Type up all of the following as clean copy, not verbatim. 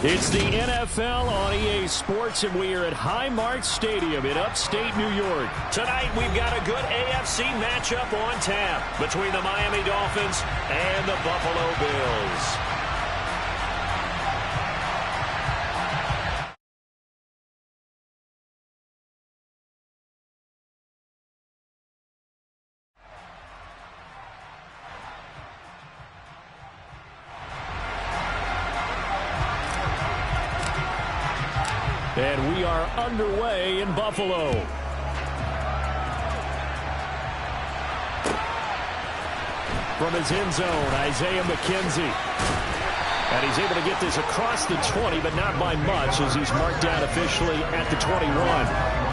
It's the NFL on EA Sports, and we are at Highmark Stadium in upstate New York. Tonight, we've got a good AFC matchup on tap between the Miami Dolphins and the Buffalo Bills. And we are underway in Buffalo. From his end zone, Isaiah McKenzie. And he's able to get this across the 20, but not by much, as he's marked down officially at the 21.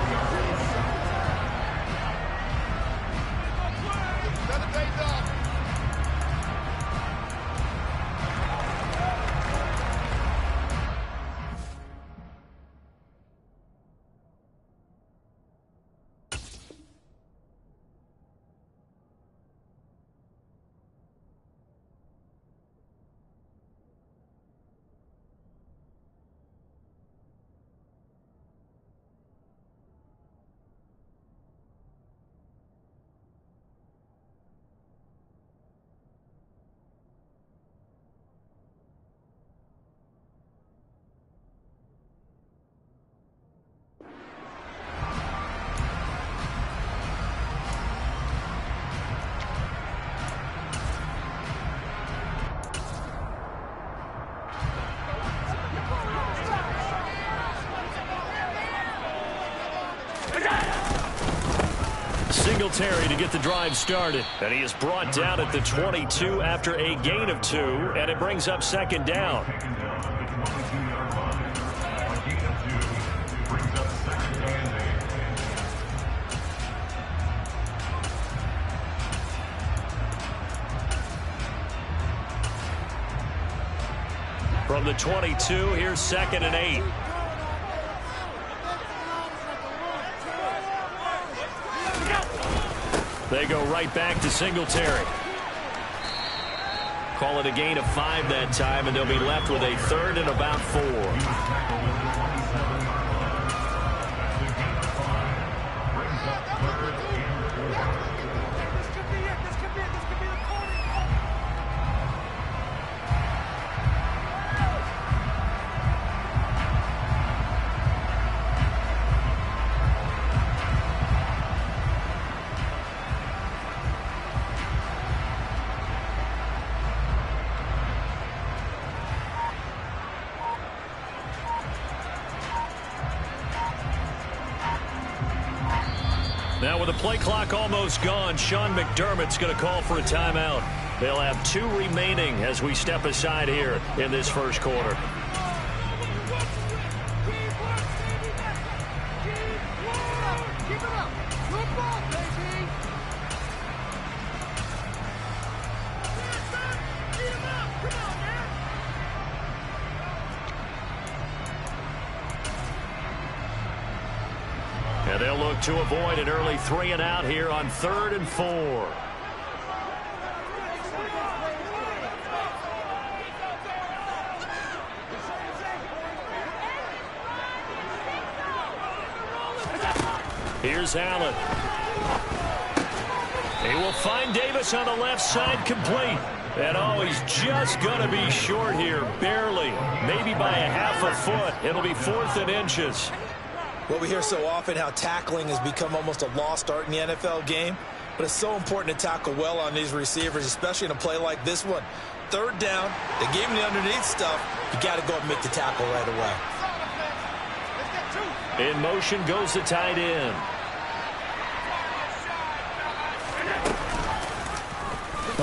Singletary to get the drive started. And he is brought down at the 22 after a gain of 2, and it brings up second down. From the 22, here's 2nd and 8. They go right back to Singletary. Call it a gain of 5 that time, and they'll be left with a 3rd and about 4. Now with the play clock almost gone, Sean McDermott's going to call for a timeout. They'll have 2 remaining as we step aside here in this first quarter. And they'll look to avoid an early 3 and out here on 3rd and 4. Here's Allen. He will find Davis on the left side, complete. And oh, he's just going to be short here, barely, maybe by a half a foot. It'll be 4th and inches. Well, we hear so often how tackling has become almost a lost art in the NFL game, but it's so important to tackle well on these receivers, especially in a play like this one. 3rd down, they gave him the underneath stuff. You got to go and make the tackle right away. In motion goes the tight end.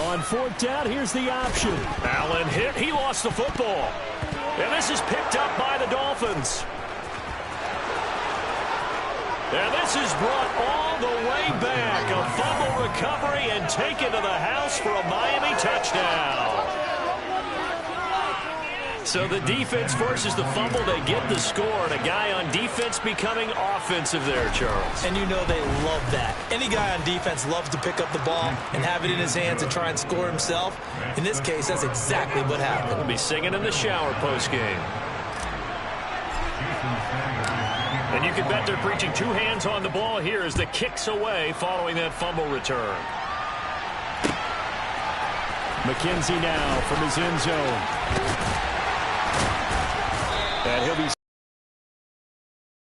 On 4th down, here's the option. Allen hit. He lost the football. And this is picked up by the Dolphins. And this is brought all the way back. A fumble recovery and taken to the house for a Miami touchdown. So the defense forces the fumble. They get the score. And a guy on defense becoming offensive there, Charles. And you know they love that. Any guy on defense loves to pick up the ball and have it in his hands and try and score himself. In this case, that's exactly what happened. We'll be singing in the shower postgame. And you can bet they're preaching two hands on the ball here as the kick's away following that fumble return. McKenzie now from his end zone. And he'll be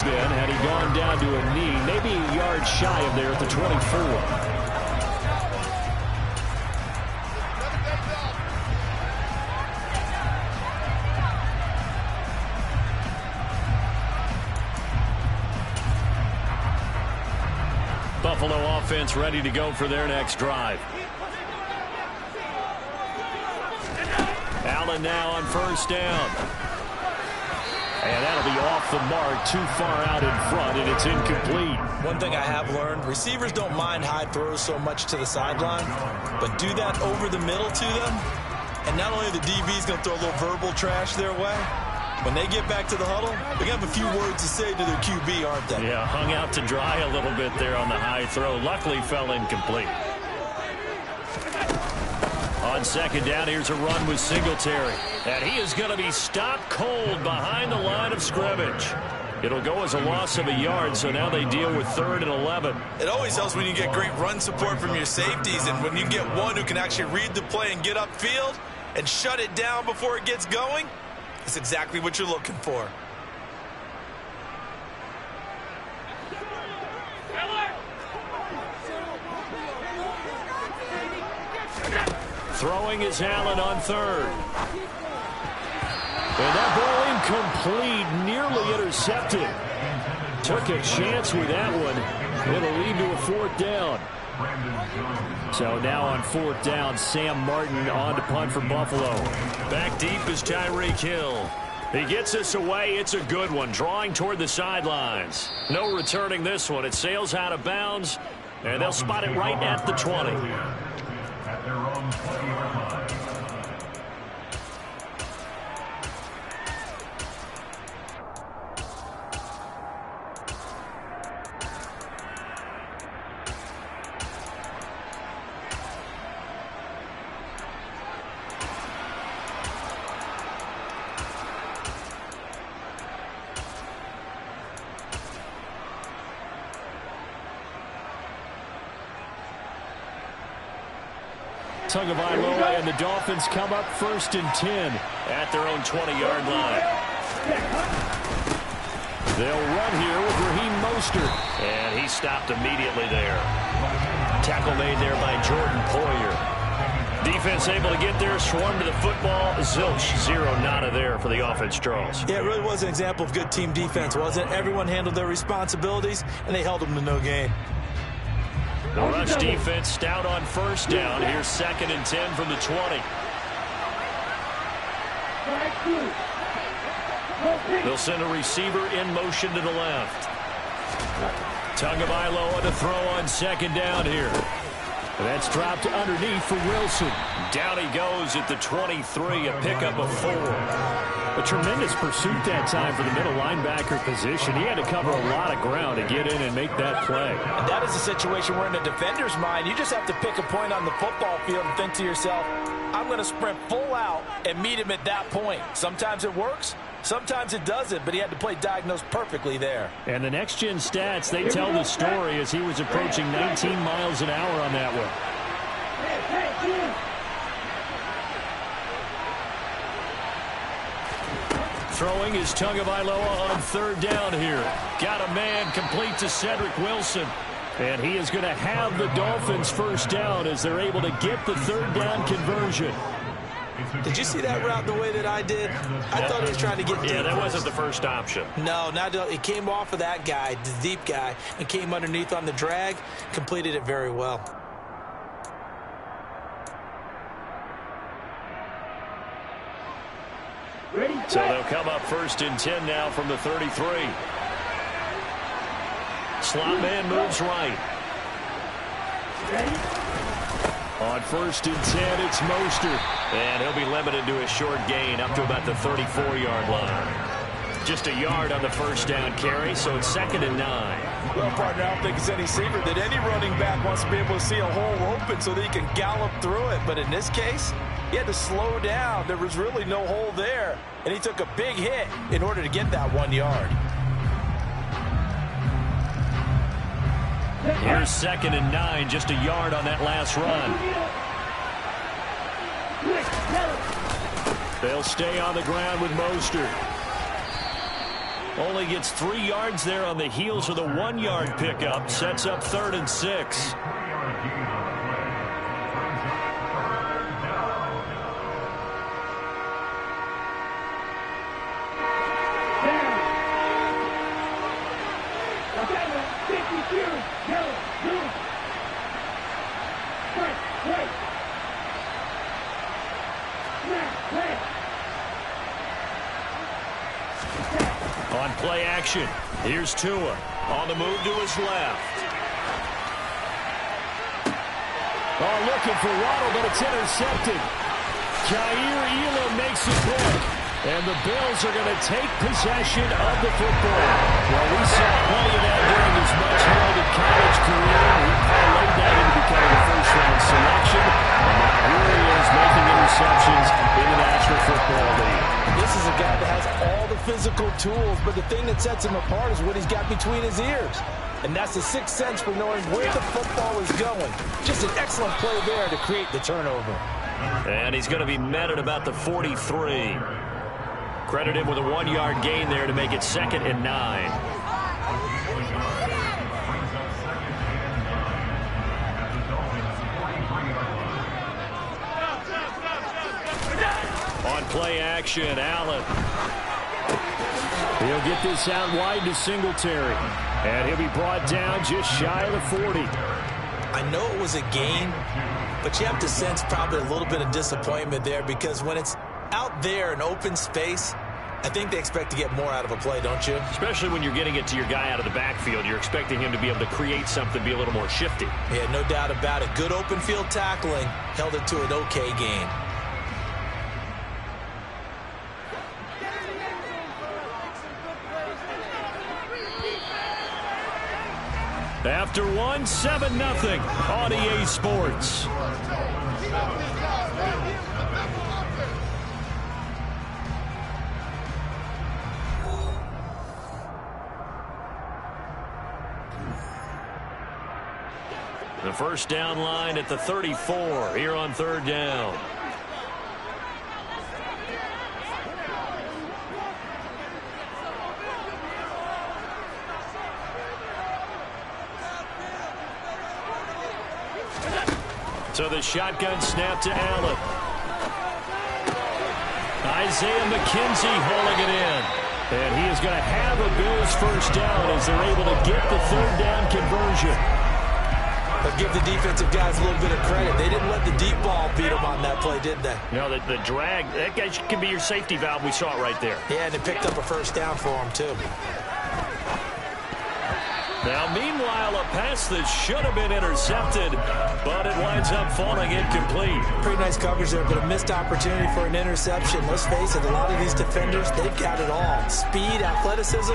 had he gone down to a knee, maybe a yard shy of there at the 24. Buffalo offense ready to go for their next drive. Allen now on first down. And that'll be off the mark, too far out in front, and it's incomplete. One thing I have learned, receivers don't mind high throws so much to the sideline, but do that over the middle to them, and not only the DB's going to throw a little verbal trash their way, when they get back to the huddle, they're going to have a few words to say to their QB, aren't they? Yeah, hung out to dry a little bit there on the high throw. Luckily fell incomplete. On second down, here's a run with Singletary. And he is going to be stopped cold behind the line of scrimmage. It'll go as a loss of a yard, so now they deal with 3rd and 11. It always helps when you get great run support from your safeties, and when you get one who can actually read the play and get upfield and shut it down before it gets going, it's exactly what you're looking for. Throwing is Allen on 3rd. And that ball incomplete, nearly intercepted. Took a chance with that one. It'll lead to a 4th down. So now on 4th down, Sam Martin on to punt for Buffalo. Back deep is Tyreek Hill. He gets us away. It's a good one, drawing toward the sidelines. No returning this one. It sails out of bounds, and they'll spot it right at the 20. At their own 20-yard line. Tagovailoa and the Dolphins come up 1st and 10 at their own 20-yard line. They'll run here with Raheem Mostert. And he stopped immediately there. Tackle made there by Jordan Poyer. Defense able to get there, swarm to the football. Zilch, 0 nada there for the offense draws. Yeah, it really was an example of good team defense, wasn't it? Everyone handled their responsibilities, and they held them to no gain. The rush defense stout on 1st down. Here's 2nd and 10 from the 20. They'll send a receiver in motion to the left. Tagovailoa to throw on 2nd down here. That's dropped underneath for Wilson. Down he goes at the 23, a pickup of 4. A tremendous pursuit that time for the middle linebacker position. He had to cover a lot of ground to get in and make that play. And that is a situation where in a defender's mind, you just have to pick a point on the football field and think to yourself, I'm going to sprint full out and meet him at that point. Sometimes it works, sometimes it doesn't, but he had to play diagnosed perfectly there. And the next-gen stats, they tell the story as he was approaching 19 miles an hour on that one. Throwing is Tagovailoa on 3rd down here. Got a man complete to Cedric Wilson. And he is going to have the Dolphins 1st down as they're able to get the 3rd down conversion. Did you see that route the way that I did? I thought he was trying to get deep. Yeah, that wasn't the first option. No, it came off of that guy, the deep guy, and came underneath on the drag, completed it very well. So they'll come up 1st and 10 now from the 33. Slot man moves right. On 1st and 10, it's Mostert. And he'll be limited to a short gain up to about the 34-yard line. Just a yard on the 1st down carry, so it's 2nd and 9. Well, partner, I don't think it's any secret that any running back wants to be able to see a hole open so that he can gallop through it. But in this case, he had to slow down. There was really no hole there. And he took a big hit in order to get that 1 yard. Here's 2nd and 9, just a yard on that last run. They'll stay on the ground with Mostert. Only gets 3 yards there on the heels of the 1-yard pickup. Sets up 3rd and 6. On play action, here's Tua. On the move to his left. Oh, looking for Waddle, but it's intercepted. Jair Elam makes it work. And the Bills are going to take possession of the football. Well, we saw plenty of that during his much-heralded college career. He parlayed that into becoming a first-round selection. And now here he is making interceptions in the National Football League. This is a guy that has all the physical tools, but the thing that sets him apart is what he's got between his ears. And that's the sixth sense for knowing where the football is going. Just an excellent play there to create the turnover. And he's going to be met at about the 43. Credit him with a 1-yard gain there to make it 2nd and 9. On play action, Allen. He'll get this out wide to Singletary. And he'll be brought down just shy of the 40. I know it was a gain, but you have to sense probably a little bit of disappointment there because when it's out there in open space, I think they expect to get more out of a play, don't you? Especially when you're getting it to your guy out of the backfield. You're expecting him to be able to create something, be a little more shifty. Yeah, no doubt about it. Good open field tackling held it to an okay gain. After one, 7-0 on EA Sports. The first down line at the 34 here on 3rd down. So the shotgun snap to Allen. Isaiah McKenzie hauling it in. And he is going to have a Bills first down as they're able to get the 3rd down conversion. But give the defensive guys a little bit of credit. They didn't let the deep ball beat them on that play, did they? No, the drag, that guy can be your safety valve. We saw it right there. Yeah, and they picked up a first down for him, too. Now, meanwhile, a pass that should have been intercepted, but it winds up falling incomplete. Pretty nice coverage there, but a missed opportunity for an interception. Let's face it, a lot of these defenders, they've got it all. Speed, athleticism,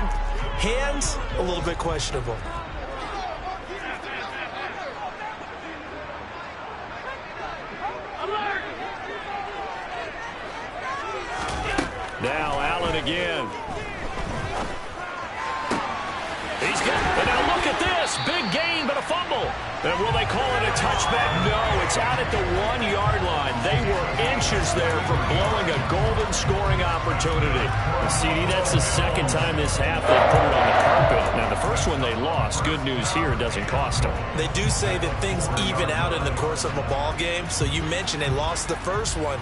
hands, a little bit questionable. Now Allen again. He's got, and now look at this. Big gain, but a fumble. And will they call it a touchback? No, it's out at the 1-yard line. They were inches there from blowing a golden scoring opportunity. CD, that's the second time this half they put it on the carpet. Now, the first one they lost. Good news here, it doesn't cost them. They do say that things even out in the course of a ball game. So you mentioned they lost the first one.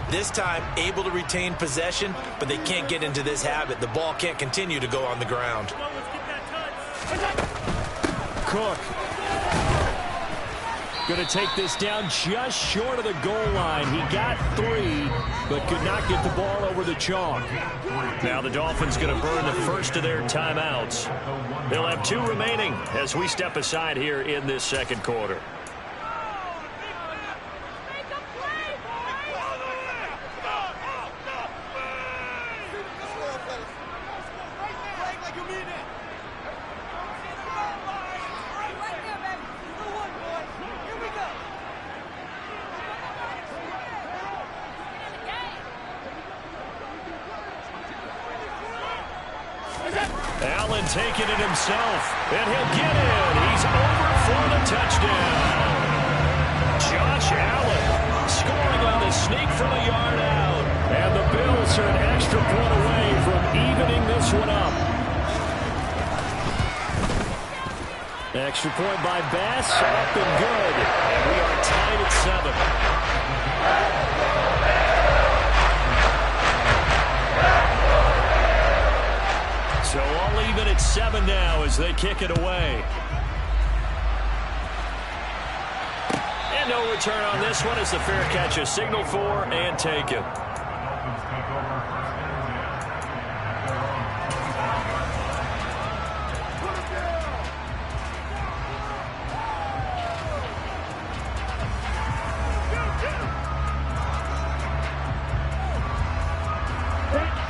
This time, able to retain possession, but they can't get into this habit. The ball can't continue to go on the ground. Cook. Going to take this down just short of the goal line. He got 3, but could not get the ball over the chalk. Now the Dolphins going to burn the first of their timeouts. They'll have 2 remaining as we step aside here in this second quarter. Allen taking it himself, and he'll get in. He's over for the touchdown. Josh Allen scoring on the sneak from a yard out. And the Bills are an extra point away from evening this one up. Extra point by Bass, up and good. And we are tied at 7. So all even at 7 now as they kick it away. And no return on this one as the fair catch is signaled for and taken.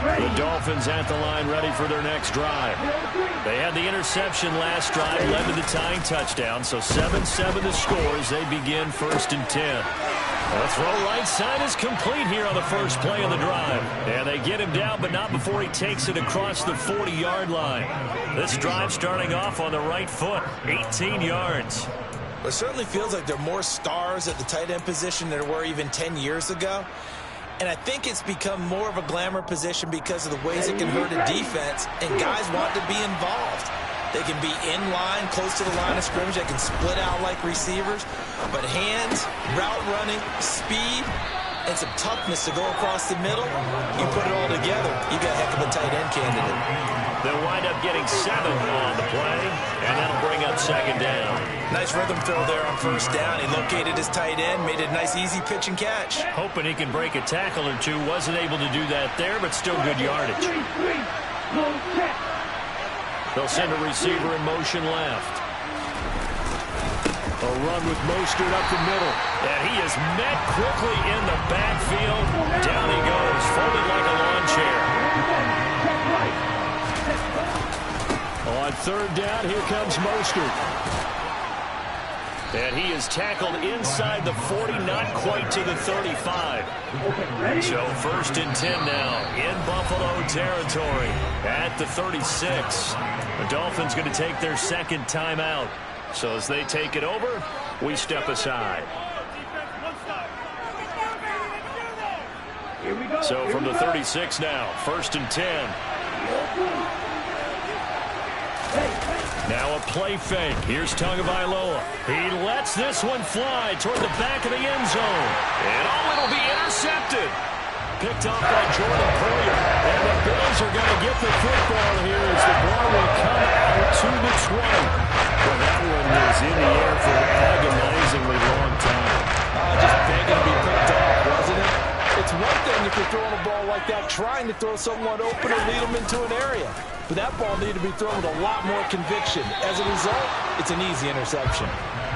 The Dolphins at the line ready for their next drive. They had the interception last drive, led to the tying touchdown, so 7-7 the score as they begin 1st and 10. The throw right side is complete here on the first play of the drive. And they get him down, but not before he takes it across the 40-yard line. This drive starting off on the right foot, 18 yards. It certainly feels like there are more stars at the tight end position than there were even 10 years ago. And I think it's become more of a glamour position because of the ways it can hurt a defense, and guys want to be involved. They can be in line, close to the line of scrimmage. They can split out like receivers. But hands, route running, speed, and some toughness to go across the middle, you put it all together, you got a heck of a tight end candidate. They'll wind up getting 7 on the play, and that'll bring up 2nd down. Nice rhythm throw there on 1st down. He located his tight end, made it a nice easy pitch and catch. Hoping he can break a tackle or two. Wasn't able to do that there, but still good yardage. They'll send a receiver in motion left. A run with Mostert up the middle. And he is met quickly in the backfield. Down he goes, folded like a lawn chair. On 3rd down, here comes Mostert. And he is tackled inside the 40, not quite to the 35. So 1st and 10 now in Buffalo territory at the 36. The Dolphins going to take their 2nd timeout. So as they take it over, we step aside. So from the 36 now, 1st and 10. Now a play fake. Here's Tagovailoa. He lets this one fly toward the back of the end zone. And it'll be intercepted. Picked off by Jordan Poyer. And the Bills are going to get the football here as the ball will come out to the 20. Well, that one was in the air for an agonizingly long time. Just begging to be picked off, wasn't it? It's one thing if you're throwing a ball like that, trying to throw someone open or lead them into an area. But that ball needed to be thrown with a lot more conviction. As a result, it's an easy interception.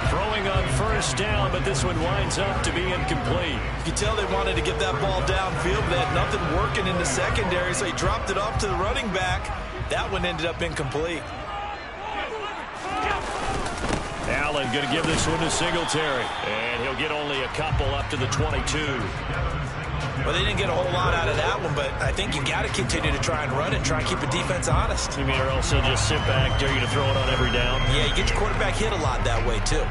Throwing on 1st down, but this one winds up to be incomplete. You can tell they wanted to get that ball downfield, but they had nothing working in the secondary, so he dropped it off to the running back. That one ended up incomplete. Allen going to give this one to Singletary. And he'll get only a couple up to the 22. Well, they didn't get a whole lot out of that one, but I think you got to continue to try and run it, try and keep the defense honest. You mean, or else they'll just sit back, dare you to throw it on every down? Yeah, you get your quarterback hit a lot that way, too.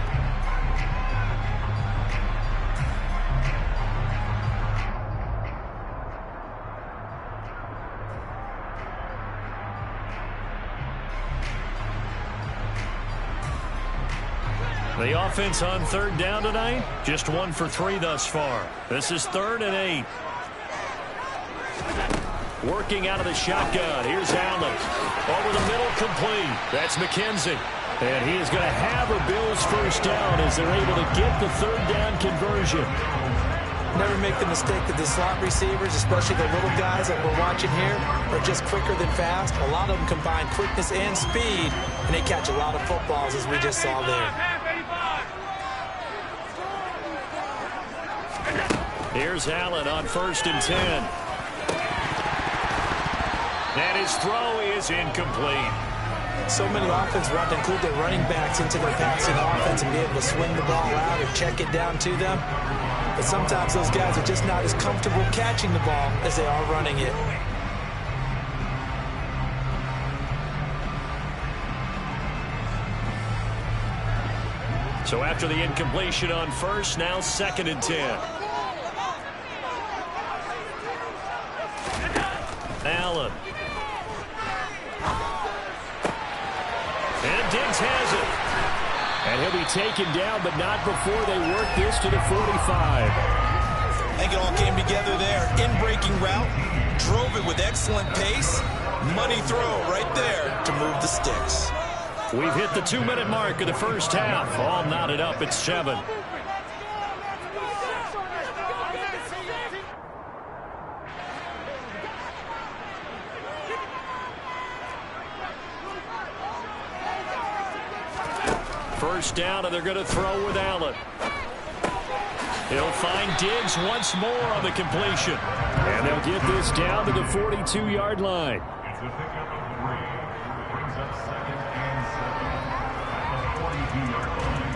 The offense on 3rd down tonight, just 1 for 3 thus far. This is 3rd and 8. Working out of the shotgun. Here's Allen. Over the middle, complete. That's McKenzie. And he is going to have a Bills 1st down as they're able to get the 3rd down conversion. Never make the mistake that the slot receivers, especially the little guys that we're watching here, are just quicker than fast. A lot of them combine quickness and speed, and they catch a lot of footballs, as we just saw there. Here's Allen on 1st and 10. And his throw is incomplete. So many offenses want to include their running backs into their passing offense and be able to swing the ball out or check it down to them. But sometimes those guys are just not as comfortable catching the ball as they are running it. So after the incompletion on first, now 2nd and 10. Allen. And Diggs has it. And he'll be taken down, but not before they work this to the 45. I think it all came together there. In-breaking route, drove it with excellent pace. Money throw right there to move the sticks. We've hit the 2-minute mark of the first half. All knotted up at 7. First down, and they're going to throw with Allen. He'll find Diggs once more on the completion. And they'll get this down to the 42-yard line. It's a pickup of 3. Brings up 2nd and 7 at the 42-yard line.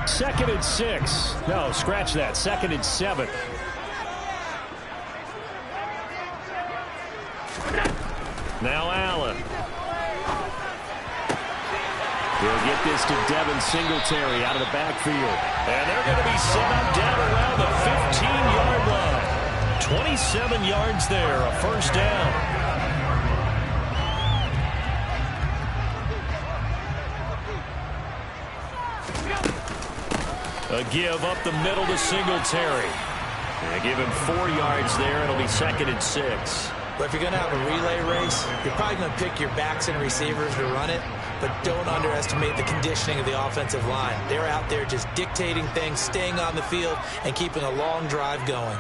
2nd and 6. No, scratch that. 2nd and 7. Now Allen. He'll get this to Devin Singletary out of the backfield. And they're going to be set up down around the 15-yard line. 27 yards there, a first down. A give up the middle to Singletary. They give him 4 yards there. It'll be 2nd and 6. But if you're going to have a relay race, you're probably going to pick your backs and receivers to run it, but don't underestimate the conditioning of the offensive line. They're out there just dictating things, staying on the field, and keeping a long drive going.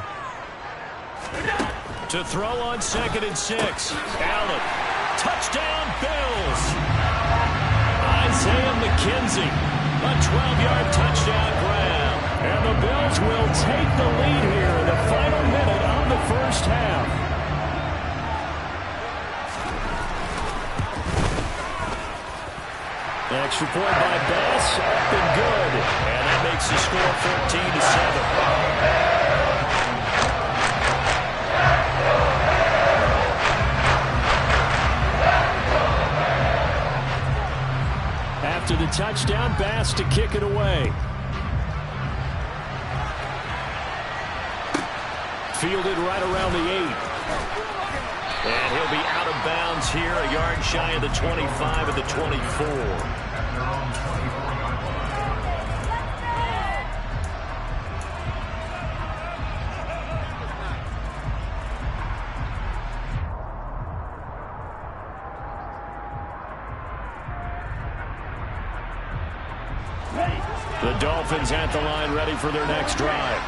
To throw on 2nd and 6. Allen. Touchdown, Bills. Isaiah McKenzie. A 12-yard touchdown grab. And the Bills will take the lead here in the final minute of the first half. Extra point by Bass, up and good. And that makes the score 14-7. After the touchdown, Bass to kick it away. Fielded right around the 8. And he'll be out of bounds here, a yard shy of the 25 of the 24. The Dolphins at the line ready for their next drive.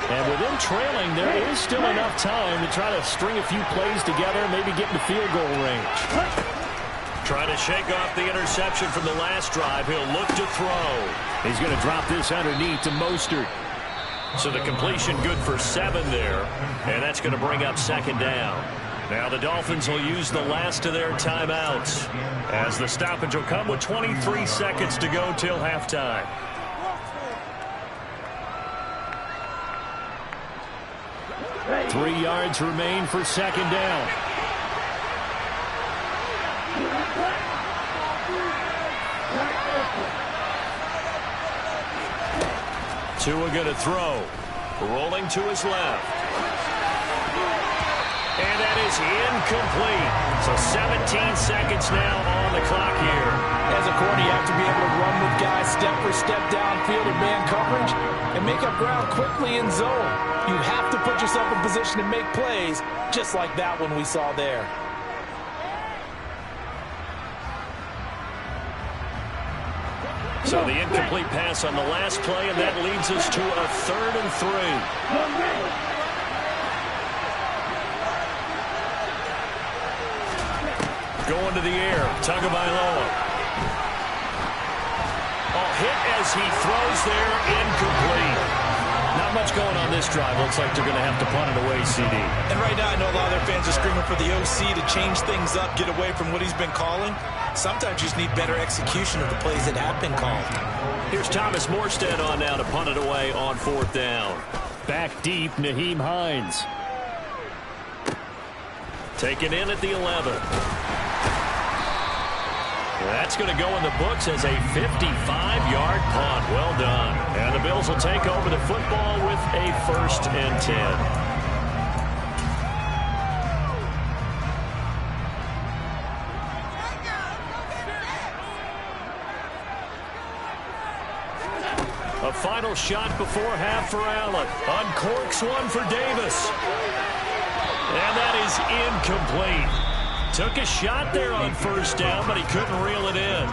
And with them trailing, there is still enough time to try to string a few plays together, maybe get in the field goal range. Trying to shake off the interception from the last drive. He'll look to throw. He's going to drop this underneath to Mostert. So the completion good for 7 there, and that's going to bring up 2nd down. Now the Dolphins will use the last of their timeouts, as the stoppage will come with 23 seconds to go till halftime. Three yards remain for 2nd down. Tua going to throw. Rolling to his left. And that is incomplete. So 17 seconds now on the clock here. As a corner, you have to be able to run with guys step for step downfield in man coverage and make up ground quickly in zone. You have to put yourself in position to make plays, just like that one we saw there. So the incomplete pass on the last play, and that leads us to a 3rd and 3. Going to the air, Tagovailoa. Hit as he throws there, incomplete. Not much going on this drive. Looks like they're going to have to punt it away, CD. And right now, I know a lot of their fans are screaming for the OC to change things up, get away from what he's been calling. Sometimes you just need better execution of the plays that have been called. Here's Thomas Morstead on now to punt it away on 4th down. Back deep, Nyheim Hines. Taken in at the 11. That's going to go in the books as a 55-yard punt. Well done. And the Bills will take over the football with a 1st and 10. A final shot before half for Allen. Uncorks one for Davis. And that is incomplete. Took a shot there on 1st down, but he couldn't reel it in.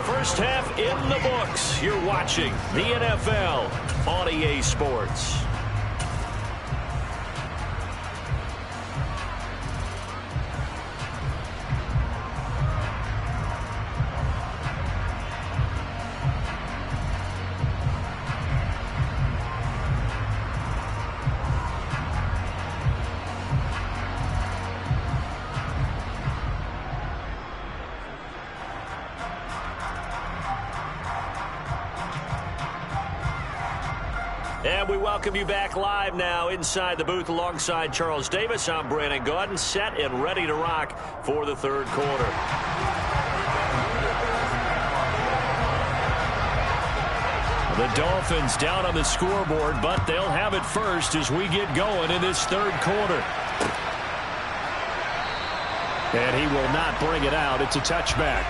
First half in the books. You're watching the NFL on EA Sports. And we welcome you back live now inside the booth alongside Charles Davis. I'm Brandon Gaudin, set and ready to rock for the 3rd quarter. The Dolphins down on the scoreboard, but they'll have it first as we get going in this 3rd quarter. And he will not bring it out. It's a touchback.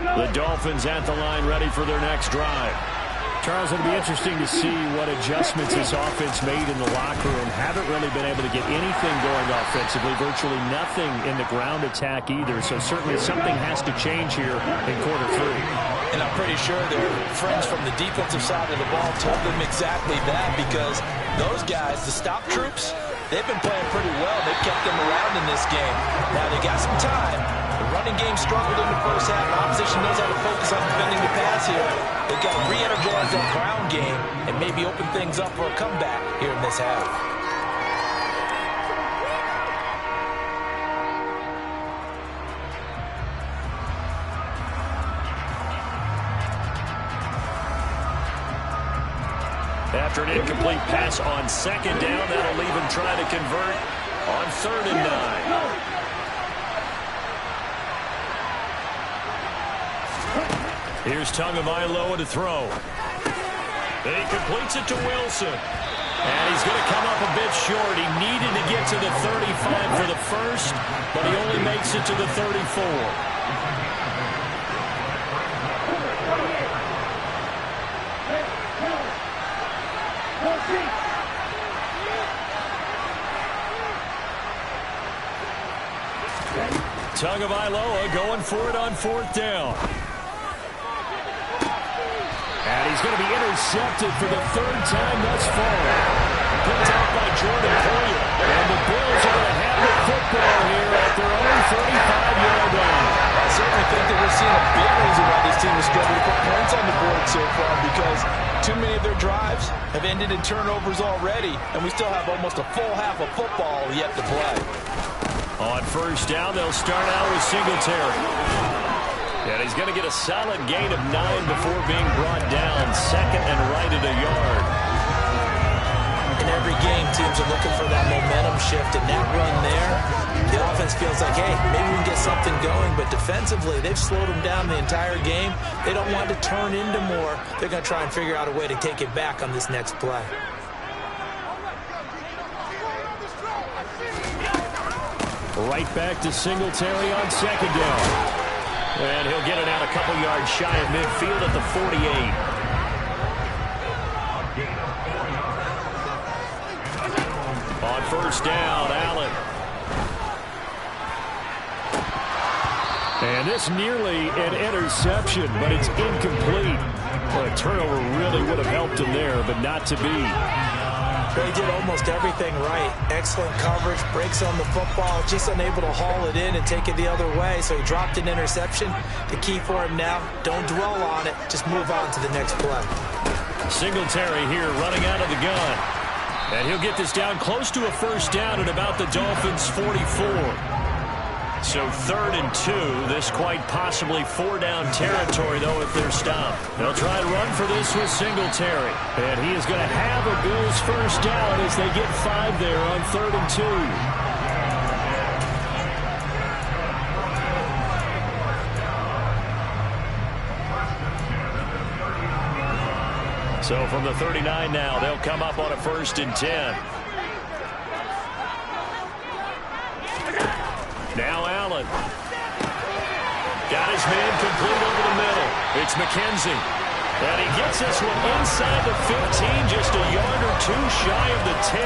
The Dolphins at the line ready for their next drive. Charles, it'll be interesting to see what adjustments this offense made in the locker room. Haven't really been able to get anything going offensively, virtually nothing in the ground attack either. So certainly something has to change here in quarter 3. And I'm pretty sure their friends from the defensive side of the ball told them exactly that, because those guys, the stop troops, they've been playing pretty well. They've kept them around in this game. Now they got some time. The running game struggled in the first half. The opposition knows how to focus on defending the pass here. They've got to re-energize that ground game and maybe open things up for a comeback here in this half. After an incomplete pass on 2nd down, that'll leave him trying to convert on 3rd and 9. Here's Tagovailoa to throw. And he completes it to Wilson. And he's going to come up a bit short. He needed to get to the 35 for the first, but he only makes it to the 34. Tagovailoa going for it on 4th down. And he's going to be intercepted for the 3rd time thus far. Picked out by Jordan Poyer. And the Bills are going to have the football here at their own 35-yard line. I certainly think that we're seeing a big reason why this team is struggling to put points on the board so far, because too many of their drives have ended in turnovers already, and we still have almost a full half of football yet to play. On 1st down, they'll start out with Singletary. And he's going to get a solid gain of 9 before being brought down. 2nd and right at a yard. In every game, teams are looking for that momentum shift, and that run there, the offense feels like, hey, maybe we can get something going. But defensively, they've slowed them down the entire game. They don't want to turn into more. They're going to try and figure out a way to take it back on this next play. Right back to Singletary on 2nd down. And he'll get it out a couple yards shy of midfield at the 48. On 1st down, Allen. And this nearly an interception, but it's incomplete. Well, a turnover really would have helped him there, but not to be. They did almost everything right. Excellent coverage, breaks on the football, just unable to haul it in and take it the other way. So he dropped an interception. The key for him now, don't dwell on it. Just move on to the next play. Singletary here running out of the gun. And he'll get this down close to a first down at about the Dolphins' 44. So 3rd and 2. This quite possibly 4-down territory, though, if they're stopped. They'll try and run for this with Singletary. And he is going to have a Bills first down as they get 5 there on 3rd and 2. So from the 39 now, they'll come up on a 1st and 10. Now Allen. Got his man complete over the middle. It's McKenzie. And he gets this one inside the 15, just a yard or 2 shy of the 10.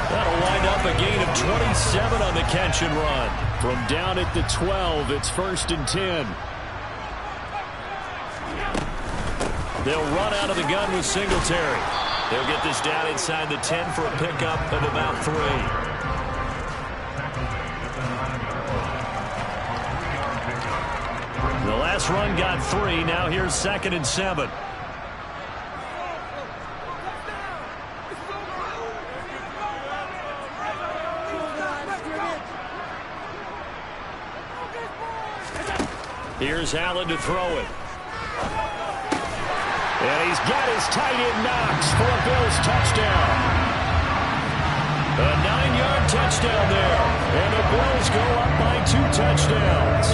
That'll wind up a gain of 27 on the catch and run. From down at the 12, it's 1st and 10. They'll run out of the gun with Singletary. They'll get this down inside the 10 for a pickup of about 3. The last run got 3. Now here's 2nd and 7. Here's Allen to throw it. And he's got his tight end Knox for a Bills touchdown. A 9-yard touchdown there. And the Bills go up by 2 touchdowns.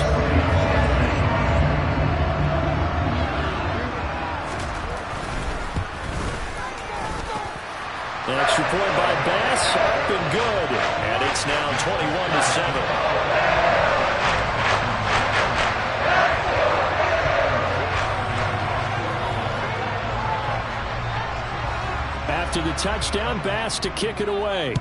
An extra point by Bass, up and good. And it's now 21-7. After the touchdown, Bass to kick it away.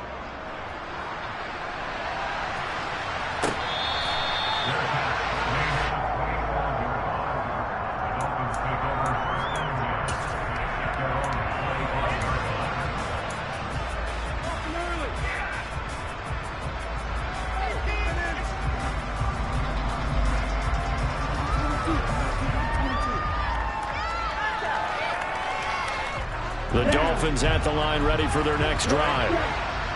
The Dolphins at the line ready for their next drive.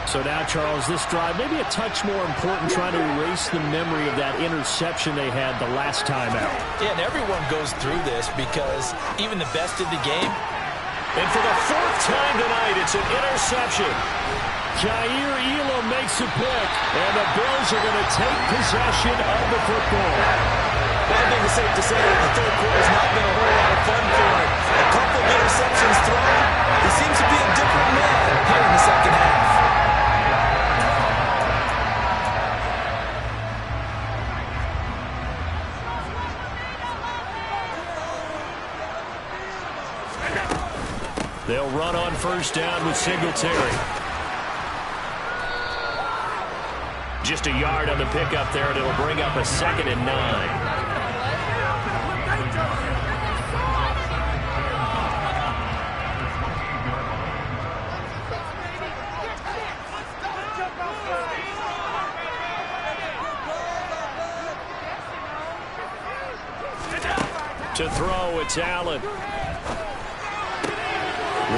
So now, Charles, this drive maybe a touch more important, trying to erase the memory of that interception they had the last time out. Yeah, and everyone goes through this because even the best in the game. And for the 4th time tonight, it's an interception. Jair Elam makes a pick, and the Bills are going to take possession of the football. Well, I think it's safe to say that the 3rd quarter has not been a whole lot of fun for him. A couple of interceptions thrown. He seems to be a different man here in the 2nd half. They'll run on 1st down with Singletary. Just a yard on the pickup there, and it'll bring up a 2nd and 9. To throw, it's Allen.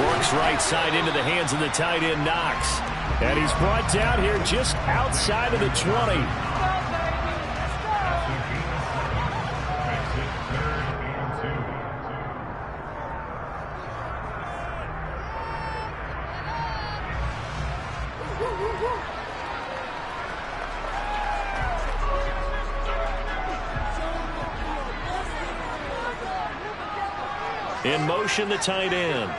Works right side into the hands of the tight end, Knox. And he's brought down here just outside of the 20. In motion, the tight end.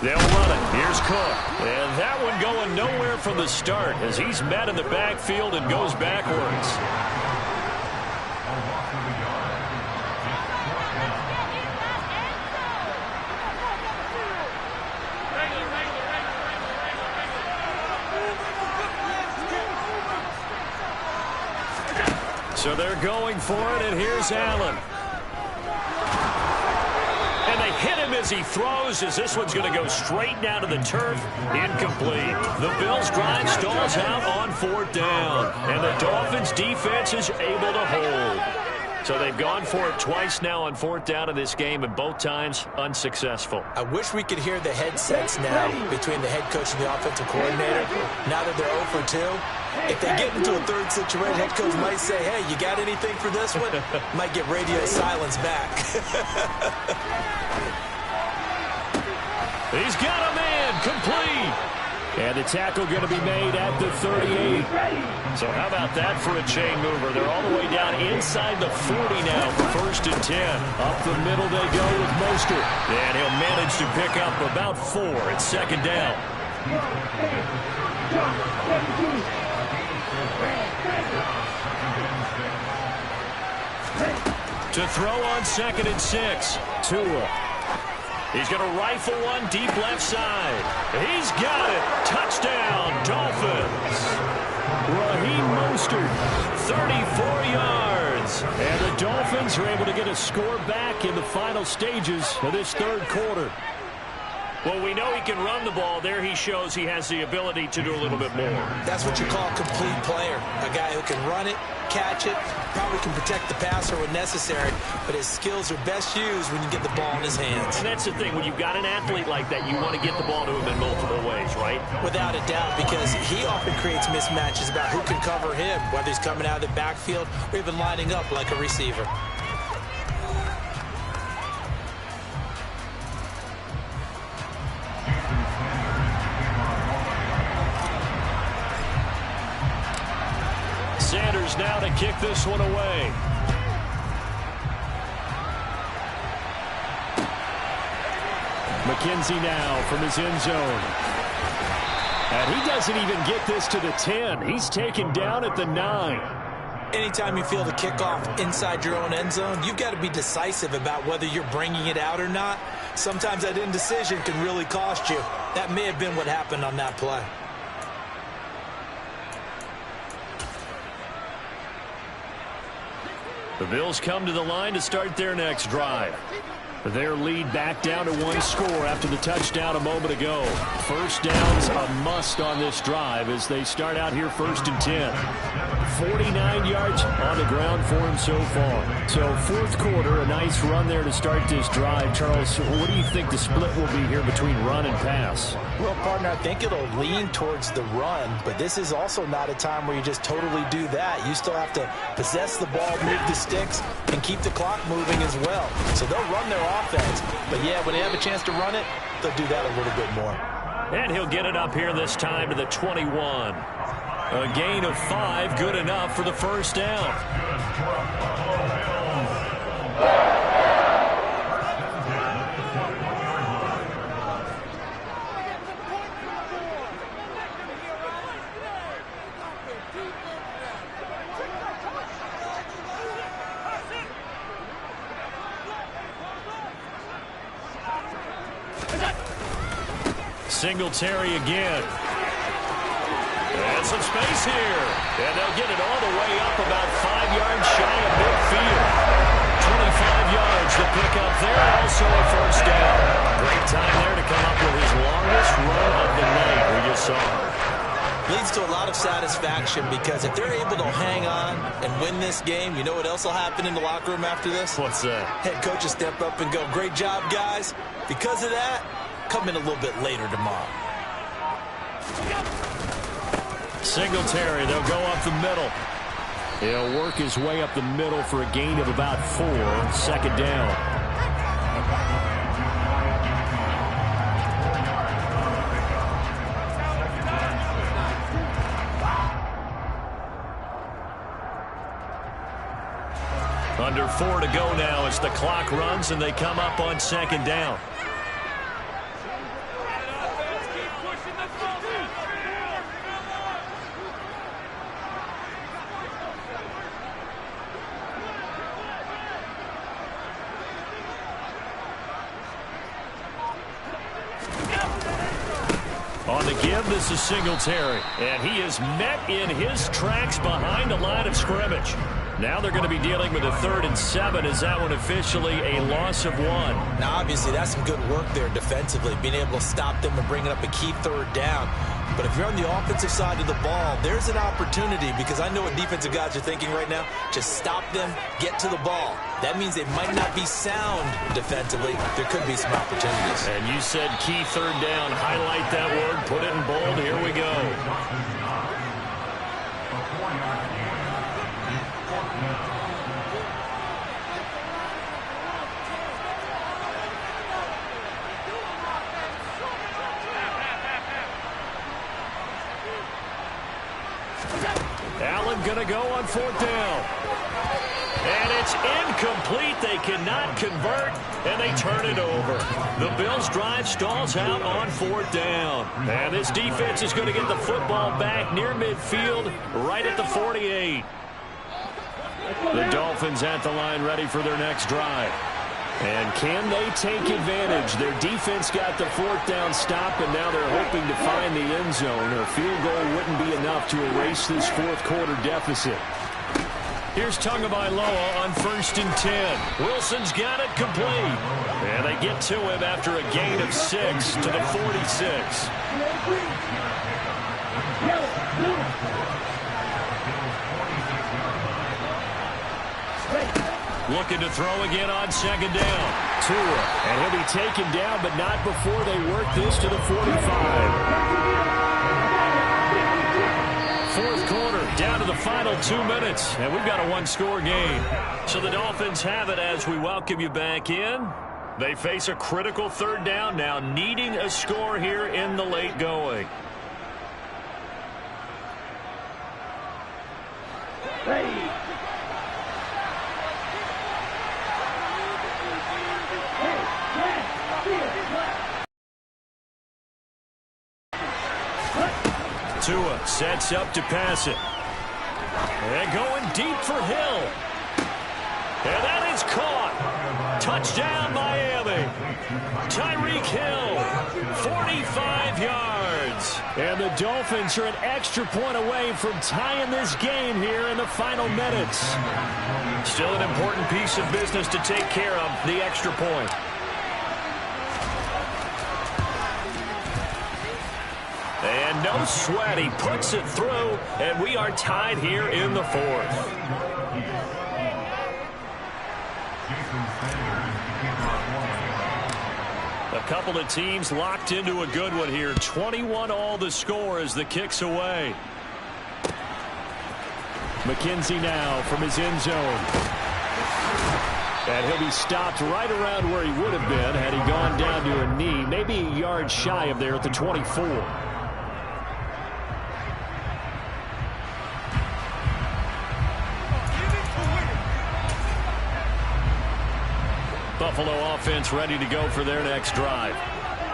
They'll run it. Here's Cook. And that one going nowhere from the start as he's met in the backfield and goes backwards. So they're going for it, and here's Allen. And they hit him as he throws, as this one's going to go straight down to the turf. Incomplete. The Bills' drive stalls out on 4th down. And the Dolphins' defense is able to hold. So they've gone for it twice now on 4th down in this game, and both times unsuccessful. I wish we could hear the headsets now between the head coach and the offensive coordinator. Now that they're 0 for 2, if they get into a third situation, head coach might say, hey, you got anything for this one? Might get radio silence back. He's got a man complete. And the tackle going to be made at the 38. So how about that for a chain mover? They're all the way down inside the 40 now for 1st and 10. Up the middle they go with Mostert. And he'll manage to pick up about 4 at 2nd down. To throw on 2nd and 6. Tua. He's going to rifle one deep left side. He's got it. Touchdown, Dolphins. Raheem Mostert. 34 yards. And the Dolphins are able to get a score back in the final stages of this 3rd quarter. Well, we know he can run the ball. There he shows he has the ability to do a little bit more. That's what you call a complete player. A guy who can run it, catch it, probably can protect the passer when necessary, but his skills are best used when you get the ball in his hands. And that's the thing. When you've got an athlete like that, you want to get the ball to him in multiple ways, right? Without a doubt, because he often creates mismatches about who can cover him, whether he's coming out of the backfield or even lining up like a receiver. Sanders now to kick this one away. McKenzie now from his end zone. And he doesn't even get this to the 10. He's taken down at the 9. Anytime you feel the kickoff inside your own end zone, you've got to be decisive about whether you're bringing it out or not. Sometimes that indecision can really cost you. That may have been what happened on that play. The Bills come to the line to start their next drive. Their lead back down to 1 score after the touchdown a moment ago. 1st down's a must on this drive as they start out here 1st and 10. 49 yards on the ground for him so far. So 4th quarter, a nice run there to start this drive. Charles, what do you think the split will be here between run and pass? Well, partner, I think it'll lean towards the run, but this is also not a time where you just totally do that. You still have to possess the ball, move the sticks, and keep the clock moving as well. So they'll run their offense, but yeah, when they have a chance to run it, they'll do that a little bit more. And he'll get it up here this time to the 21. A gain of 5, good enough for the 1st down. Singletary again. And some space here. And they'll get it all the way up about 5 yards shy of midfield. 25 yards to pick up there. Also a 1st down. Great time there to come up with his longest run of the night we just saw. Leads to a lot of satisfaction because if they're able to hang on and win this game, you know what else will happen in the locker room after this? What's that? Head coach will step up and go, great job, guys. Because of that, come in a little bit later tomorrow. Singletary, they'll go up the middle. He'll work his way up the middle for a gain of about 4. 2nd down. Under 4 to go now as the clock runs and they come up on 2nd down. On the give, this is Singletary. And he is met in his tracks behind the line of scrimmage. Now they're going to be dealing with a 3rd and 7. Is that one officially a loss of 1? Now, obviously, that's some good work there defensively, being able to stop them and bringing up a key 3rd down. But if you're on the offensive side of the ball, there's an opportunity, because I know what defensive guys are thinking right now. Just stop them, get to the ball. That means they might not be sound defensively. There could be some opportunities. And you said key 3rd down. Highlight that word. Put it in bold. Here we go. Allen going to go on 4th down. And it's incomplete. They cannot convert, and they turn it over. The Bills' drive stalls out on 4th down. And this defense is going to get the football back near midfield, right at the 48. The Dolphins at the line ready for their next drive. And can they take advantage? Their defense got the 4th down stop, and now they're hoping to find the end zone. A field goal wouldn't be enough to erase this 4th quarter deficit. Here's Tagovailoa on 1st and 10. Wilson's got it complete. And they get to him after a gain of 6 to the 46. Looking to throw again on 2nd down. Tua, and he'll be taken down, but not before they work this to the 45. 4th quarter, down to the final 2 minutes, and we've got a 1-score game. So the Dolphins have it as we welcome you back in. They face a critical 3rd down now, needing a score here in the late going. Tua sets up to pass it. And going deep for Hill. And that is caught. Touchdown, Miami. Tyreek Hill, 45 yards. And the Dolphins are an extra point away from tying this game here in the final minutes. Still an important piece of business to take care of, the extra point. And no sweat, he puts it through, and we are tied here in the 4th. A couple of teams locked into a good one here. 21-all the score as the kick's away. McKenzie now from his end zone. And he'll be stopped right around where he would have been had he gone down to a knee, maybe a yard shy of there at the 24. Buffalo offense ready to go for their next drive.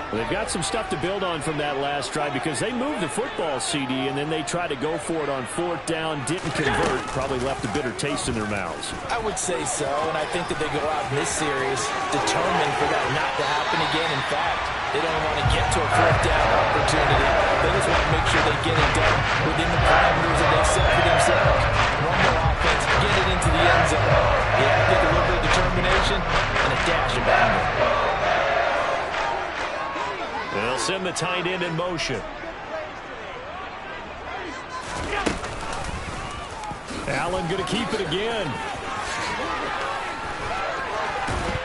Well, they've got some stuff to build on from that last drive because they moved the football, CD, and then they tried to go for it on 4th down, didn't convert, probably left a bitter taste in their mouths. I would say so, and I think that they go out in this series determined for that not to happen again. In fact, they don't want to get to a 4th down opportunity. They just want to make sure they get it done within the parameters that they've set for themselves. Run their offense, get it into the end zone. Yeah, I think a little bit of determination and a dash of anger. They'll send the tight end in motion. Allen going to keep it again.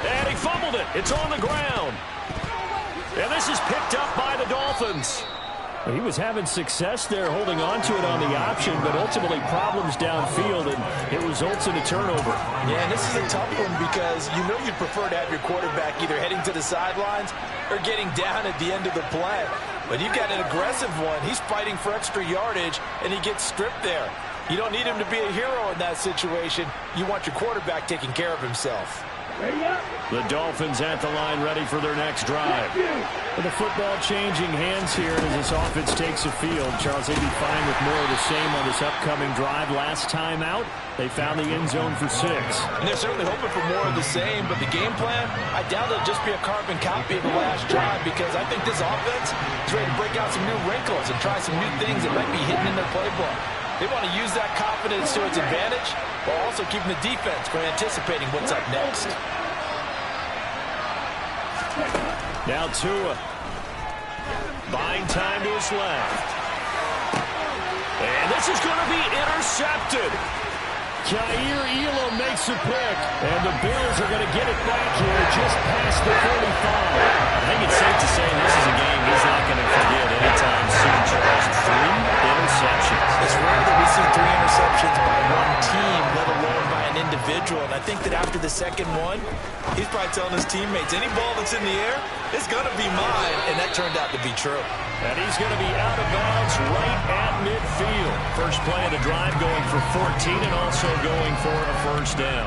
And he fumbled it. It's on the ground. And this is picked up by the Dolphins. He was having success there holding on to it on the option, but ultimately problems downfield, and it results in a turnover. Yeah, and this is a tough one because you know you'd prefer to have your quarterback either heading to the sidelines or getting down at the end of the play. But you've got an aggressive one. He's fighting for extra yardage, and he gets stripped there. You don't need him to be a hero in that situation. You want your quarterback taking care of himself. The Dolphins at the line ready for their next drive. With the football changing hands here as this offense takes the field. Charles, they'd be fine with more of the same on this upcoming drive. Last time out, they found the end zone for 6. And they're certainly hoping for more of the same, but the game plan, I doubt it'll just be a carbon copy of the last drive because I think this offense is ready to break out some new wrinkles and try some new things that might be hidden in their playbook. They want to use that confidence to its advantage while also keeping the defense from anticipating what's up next. Now Tua. Buying time to his left. And this is going to be intercepted. Jair Elam makes a pick, and the Bills are going to get it back here just past the 45. I think it's safe to say this is a game he's not going to forget anytime soon, Charles. 3 interceptions. It's rare that we see 3 interceptions by one team, let alone by an individual. And I think that after the second one, He's probably telling his teammates, any ball that's in the air, it's going to be mine. And that turned out to be true. And he's going to be out of bounds right at midfield. First play of the drive going for 14 and also going for a first down.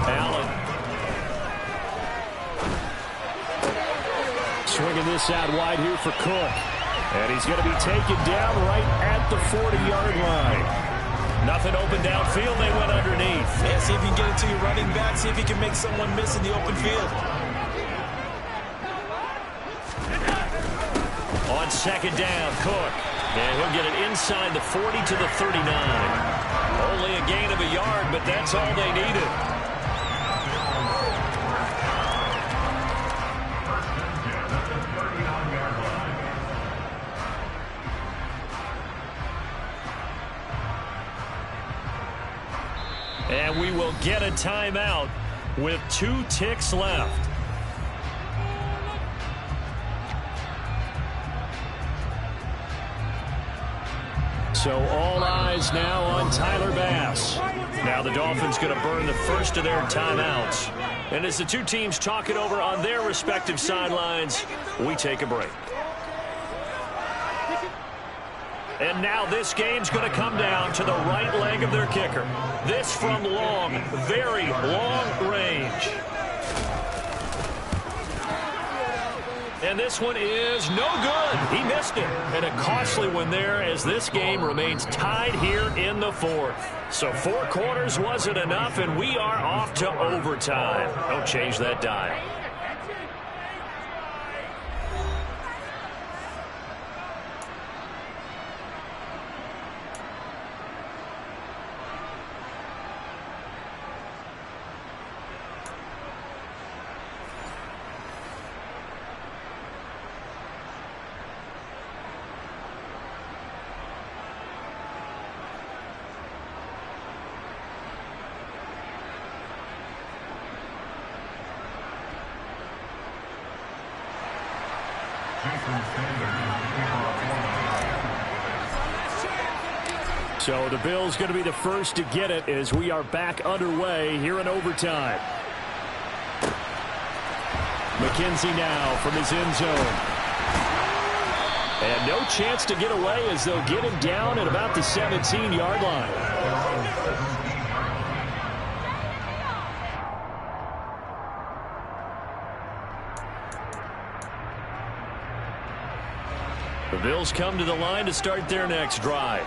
Allen. Swinging this out wide here for Cook. And he's going to be taken down right at the 40-yard line. Nothing open downfield. They went underneath. Yeah, see if you can get it to your running back. See if you can make someone miss in the open field. On second down, Cook. And he'll get it inside the 40 to the 39. Only a gain of a yard, but that's all they needed. And we will get a timeout with 2 ticks left. So all eyes now on Tyler Bass. Now the Dolphins going to burn the first of their timeouts. And as the two teams talk it over on their respective sidelines, we take a break. And now this game's going to come down to the right leg of their kicker. This from long, very long range. And this one is no good. He missed it. And a costly one there as this game remains tied here in the 4th. So 4 quarters wasn't enough, and we are off to overtime. Don't change that dial. So the Bills going to be the first to get it as we are back underway here in overtime. McKenzie now from his end zone. And no chance to get away as they'll get him down at about the 17-yard line. The Bills come to the line to start their next drive.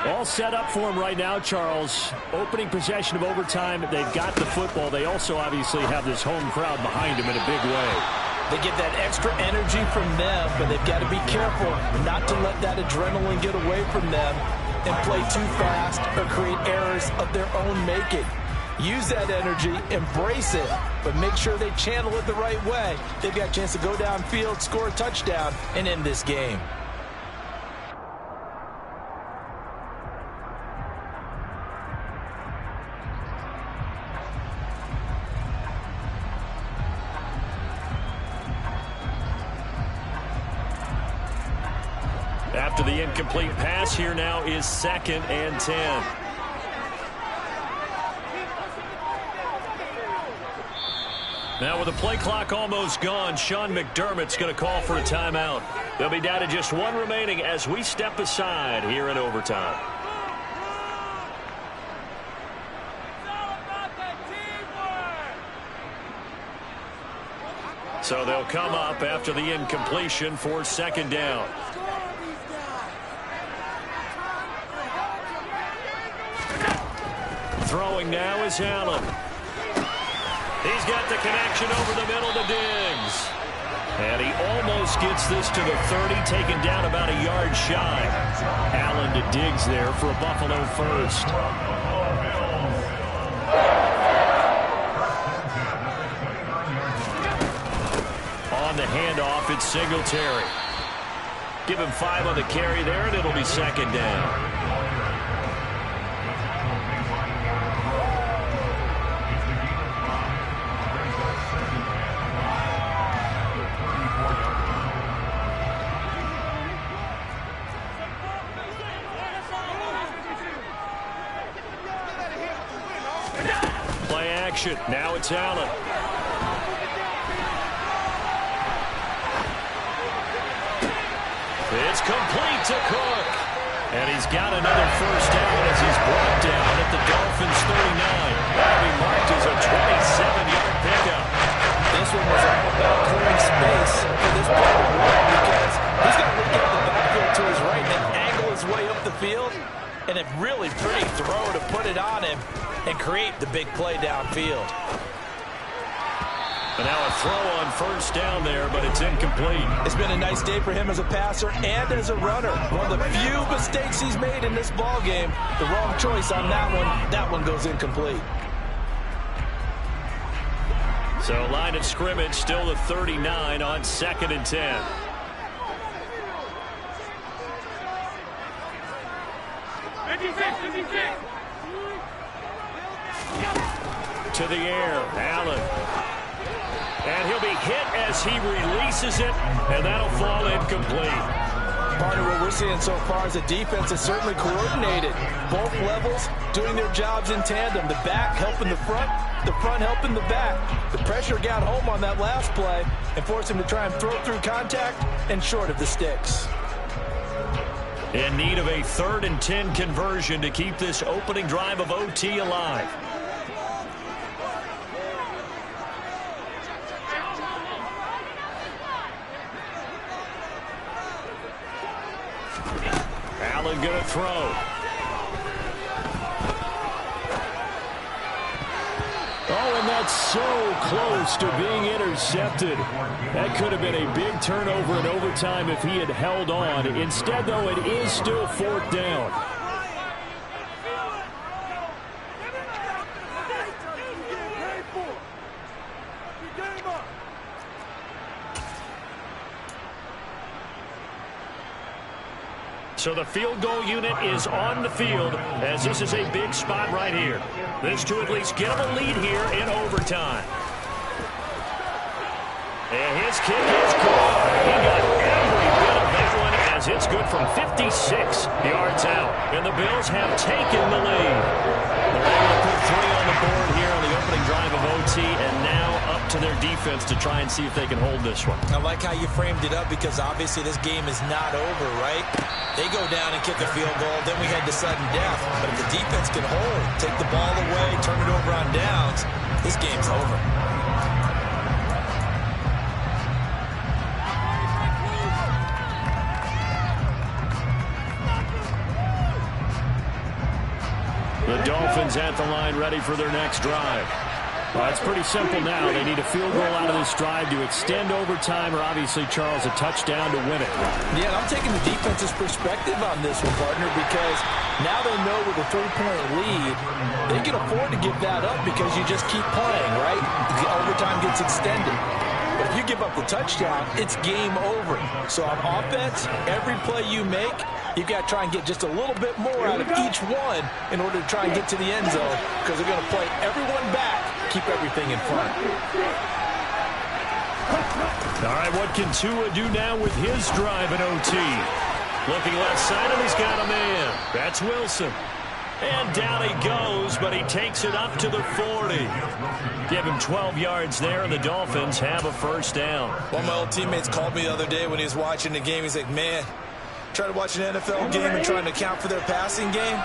All set up for them right now, Charles. Opening possession of overtime. They've got the football. They also obviously have this home crowd behind them in a big way. They get that extra energy from them, but they've got to be careful not to let that adrenaline get away from them and play too fast or create errors of their own making. Use that energy, embrace it, but make sure they channel it the right way. They've got a chance to go downfield, score a touchdown, and end this game. After the incomplete pass, here now is 2nd and 10. Now with the play clock almost gone, Sean McDermott's going to call for a timeout. They'll be down to just 1 remaining as we step aside here in overtime. So they'll come up after the incompletion for 2nd down. Throwing now is Allen. He's got the connection over the middle to Diggs. And he almost gets this to the 30, taken down about a yard shy. Allen to Diggs there for a Buffalo first. On the handoff, it's Singletary. Give him 5 on the carry there, and it'll be second down. Play action. Now it's Allen. It's complete to Cook. And he's got another first down as he's brought down at the Dolphins' 39. That'll be marked as a 27-yard pickup. This one was all about clearing space for this play to work because he's got to look at the backfield to his right and angle his way up the field. And a really pretty throw to put it on him and create the big play downfield. And now a throw on first down there, but it's incomplete. It's been a nice day for him as a passer and as a runner. One of the few mistakes he's made in this ball game. The wrong choice on that one. That one goes incomplete. So line of scrimmage still the 39 on 2nd and 10. To the air, Allen. And he'll be hit as he releases it, and that'll fall incomplete. Part of what we're seeing so far is the defense is certainly coordinated. Both levels doing their jobs in tandem. The back helping the front helping the back. The pressure got home on that last play and forced him to try and throw through contact and short of the sticks. In need of a 3rd and 10 conversion to keep this opening drive of OT alive. Allen going to throw. Oh, and that's so close to being intercepted. That could have been a big turnover in overtime if he had held on. Instead, though, it is still 4th down. So the field goal unit is on the field as this is a big spot right here. This to at least get him a lead here in overtime. And his kick is good. He got every bit of that one as it's good from 56 yards out. And the Bills have taken the lead. They're able to put 3 on the board here on the opening drive of OT, and now up to their defense to try and see if they can hold this one. I like how you framed it up because obviously this game is not over, right? They go down and kick a field goal, then we head to sudden death. But if the defense can hold, take the ball away, turn it over on downs, this game's over. The Dolphins at the line ready for their next drive. Well, it's pretty simple now. They need a field goal out of this drive to extend overtime or obviously, Charles, a touchdown to win it. Yeah, I'm taking the defense's perspective on this one, partner, because now they know with a 3-point lead, they can afford to give that up because you just keep playing, right? The overtime gets extended. But if you give up the touchdown, it's game over. So on offense, every play you make, you've got to try and get just a little bit more out of each one in order to try and get to the end zone because they're going to play everyone back, keep everything in front. All right, what can Tua do now with his drive in OT? Looking left side, and he's got a man. That's Wilson. And down he goes, but he takes it up to the 40. Give him 12 yards there, and the Dolphins have a first down. One of my old teammates called me the other day when he was watching the game. He's like, man, trying to watch an NFL game and trying to account for their passing game,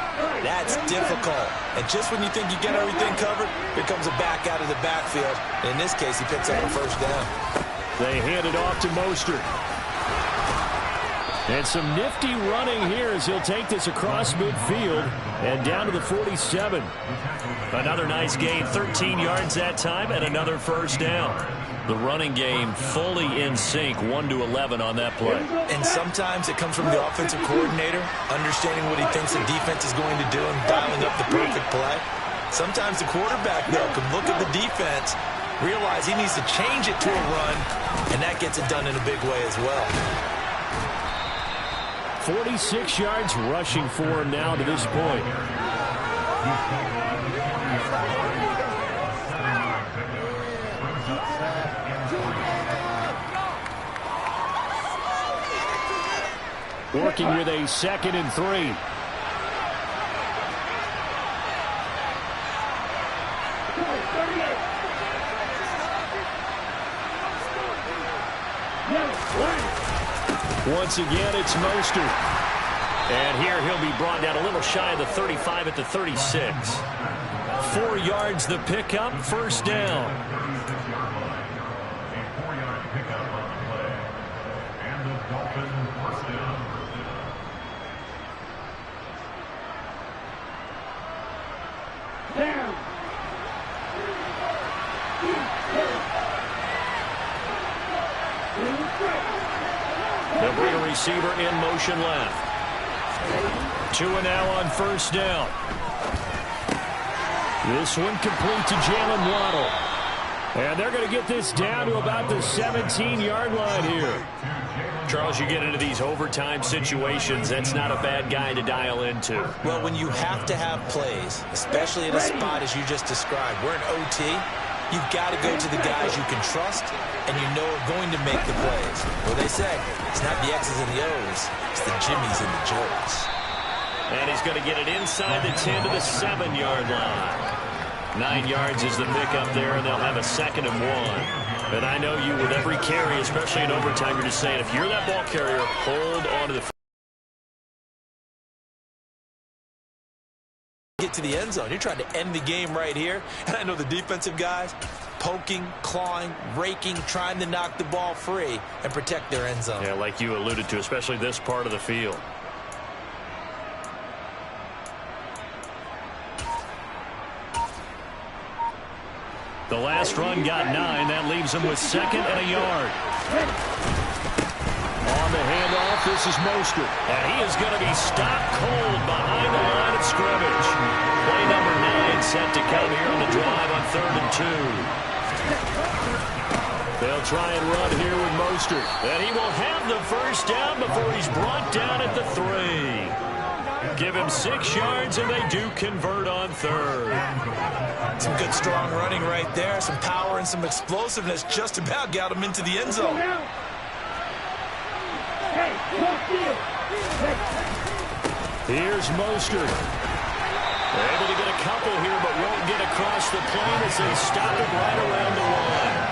that's difficult. And just when you think you get everything covered, here comes a back out of the backfield. And in this case, he picks up a first down. They hand it off to Mostert. And some nifty running here as he'll take this across midfield and down to the 47. Another nice gain, 13 yards that time, and another first down. The running game fully in sync, 1-11 on that play. And sometimes it comes from the offensive coordinator, understanding what he thinks the defense is going to do and dialing up the perfect play. Sometimes the quarterback, though, can look at the defense, realize he needs to change it to a run, and that gets it done in a big way as well. 46 yards rushing for him now to this point. Working with a 2nd and 3. Once again, it's Mostert. And here he'll be brought down a little shy of the 35 at the 36. 4 yards the pickup, first down. A 4-yard pickup on the play. And the Dolphins first down. They'll bring a receiver in motion left. 2 now on first down. This one complete to Jalen Waddle. And they're going to get this down to about the 17-yard line here. Charles, you get into these overtime situations, that's not a bad guy to dial into. Well, when you have to have plays, especially in a spot as you just described, we're in OT, you've got to go to the guys you can trust and you know are going to make the plays. Well, they say it's not the X's and the O's, it's the Jimmies and the Joes. And he's going to get it inside the 10 to the 7-yard line. 9 yards is the pickup there, and they'll have a 2nd and 1. And I know you, with every carry, especially in overtime, you're just saying, if you're that ball carrier, hold on to the get to the end zone. You're trying to end the game right here. And I know the defensive guys poking, clawing, raking, trying to knock the ball free and protect their end zone. Yeah, like you alluded to, especially this part of the field. The last run got 9. That leaves him with 2nd and a yard. On the handoff, this is Mostert. And he is going to be stopped cold behind the line of scrimmage. Play number 9 set to come here on the drive on 3rd and 2. They'll try and run here with Mostert. And he will have the first down before he's brought down at the 3. Give him 6 yards, and they do convert on 3rd. Some good, strong running right there. Some power and some explosiveness just about got him into the end zone. Here's Mostert. They're able to get a couple here, but won't get across the plane as they stop it right around the line.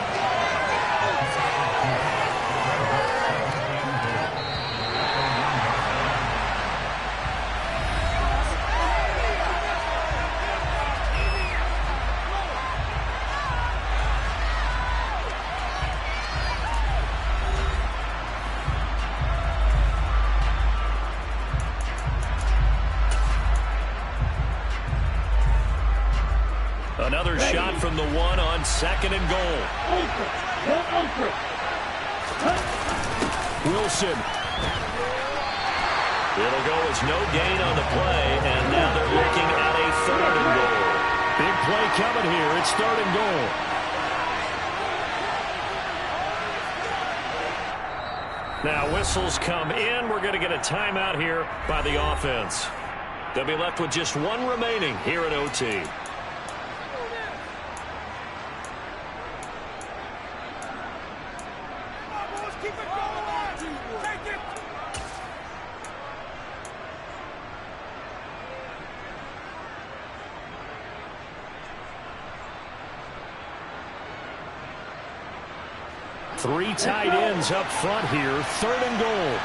Another shot from the 1 on 2nd and goal. Wilson. It'll go as no gain on the play, and now they're looking at a 3rd and goal. Big play coming here. It's 3rd and goal. Now whistles come in. We're going to get a timeout here by the offense. They'll be left with just 1 remaining here at OT. Three tight ends up front here. 3rd and goal.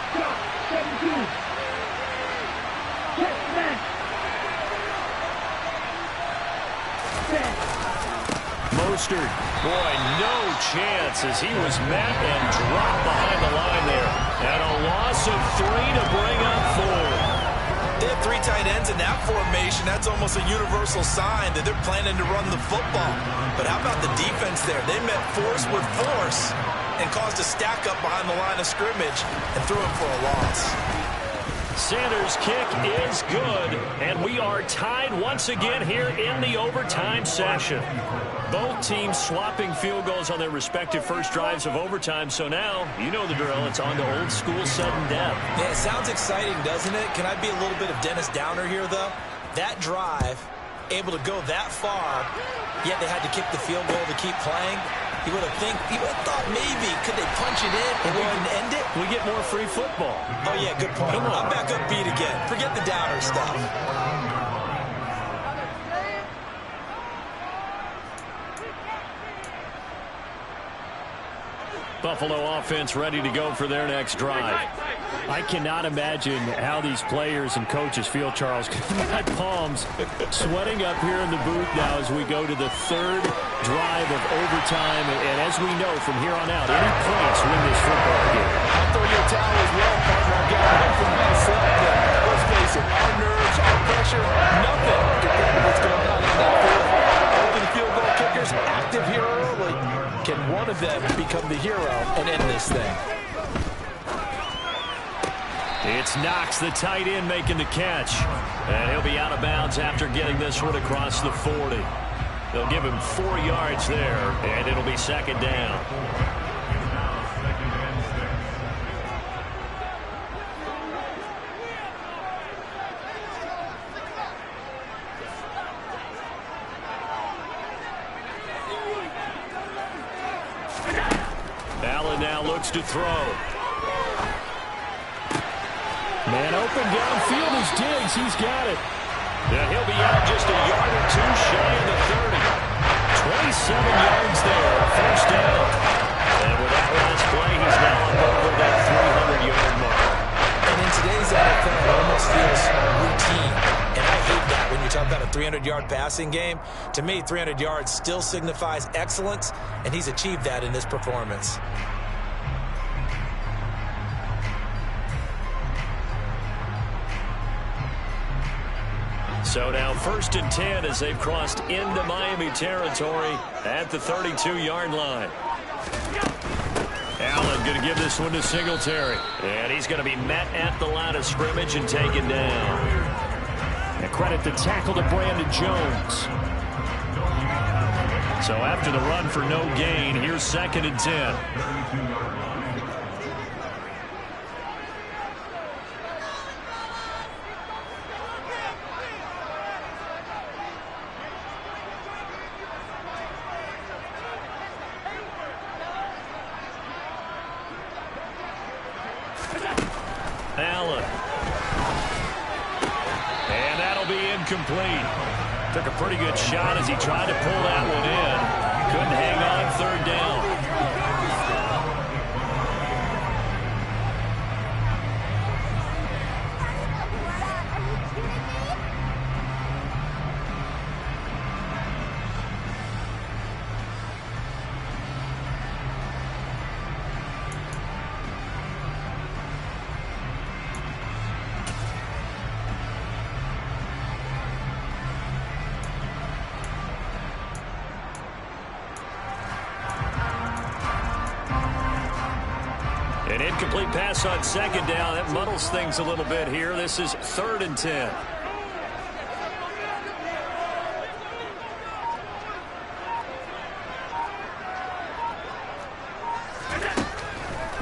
Mostert. Boy, no chance as he was met and dropped behind the line there. And a loss of 3 to bring up 4. They have 3 tight ends in that formation. That's almost a universal sign that they're planning to run the football. But how about the defense there? They met force with force and caused a stack up behind the line of scrimmage and threw him for a loss. Sanders' kick is good, and we are tied once again here in the overtime session. Both teams swapping field goals on their respective first drives of overtime, so now, you know the drill, it's on to old school sudden death. Yeah, it sounds exciting, doesn't it? Can I be a little bit of Dennis Downer here, though? That drive, able to go that far, yet they had to kick the field goal to keep playing. You would have thought maybe, could they punch it in and we can end it? We get more free football. Oh, yeah, good point. I'm back up beat again. Forget the Downer stuff. Buffalo offense ready to go for their next drive. I cannot imagine how these players and coaches feel, Charles. My palms sweating up here in the booth now as we go to the third drive of overtime. And as we know from here on out, any points win this football game. I'll throw your towel as well, partner. I got nothing to select there. Let's face it, our nerves, our pressure, nothing compared to what's going on in that field. Over the field goal kickers, active here early. Can one of them become the hero and end this thing? It's Knox, the tight end, making the catch. And he'll be out of bounds after getting this one across the 40. They'll give him 4 yards there, and it'll be second down. Allen now looks to throw. Man open downfield is Diggs. He's got it. Yeah, he'll be out just a yard or 2 shy of the 30. 27 yards there, first down. And with that last play, he's now up over that 300-yard mark. And in today's NFL, it almost feels routine. And I hate that when you talk about a 300-yard passing game. To me, 300 yards still signifies excellence, and he's achieved that in this performance. So now 1st and 10 as they've crossed into Miami territory at the 32-yard line. Allen going to give this one to Singletary. And he's going to be met at the line of scrimmage and taken down. And credit the tackle to Brandon Jones. So after the run for no gain, here's 2nd and 10. Allen. And that'll be incomplete. Took a pretty good shot as he tried to pull that one in. Couldn't hang on 3rd down. An incomplete pass on 2nd down. That muddles things a little bit here. This is 3rd and 10.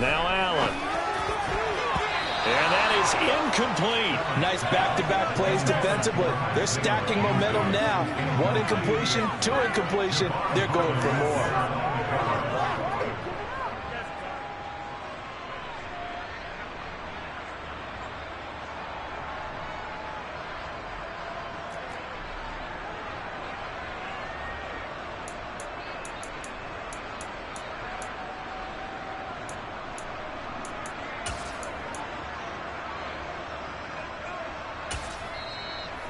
Now Allen. And that is incomplete. Nice back-to-back plays defensively. They're stacking momentum now. 1 incompletion, 2 incompletion. They're going for more.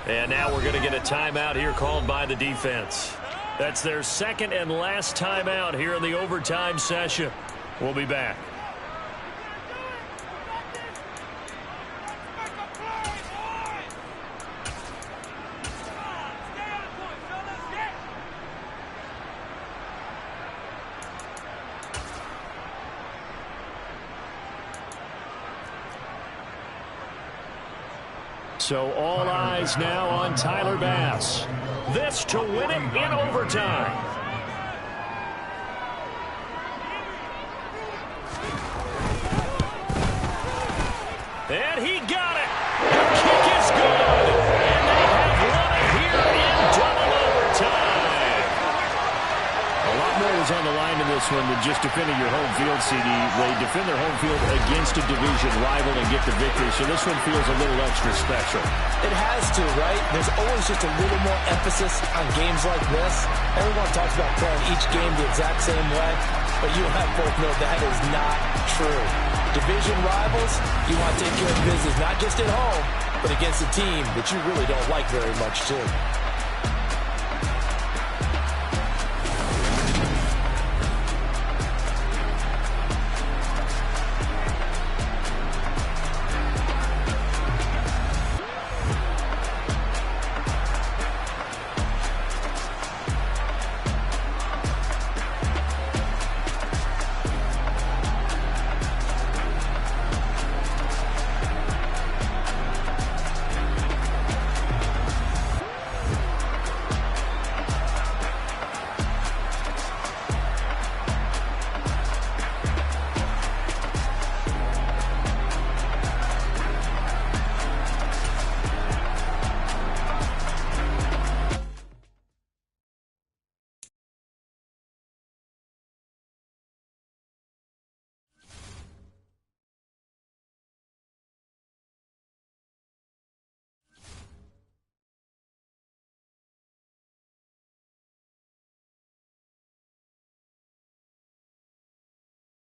And now we're going to get a timeout here called by the defense. That's their second and last timeout here in the overtime session. We'll be back. So all eyes now on Tyler Bass. This to win it in overtime. And he got it. The kick is good. And they have won it here in double overtime. A lot more was on the line in this one than just defending your home field, CD. They defend their home field against a division rival and get the victory, so this one feels a little extra special. It has to, right? There's always just a little more emphasis on games like this. Everyone talks about playing each game the exact same way, but you and I both know that is not true. Division rivals, you want to take care of business, not just at home, but against a team that you really don't like very much, too.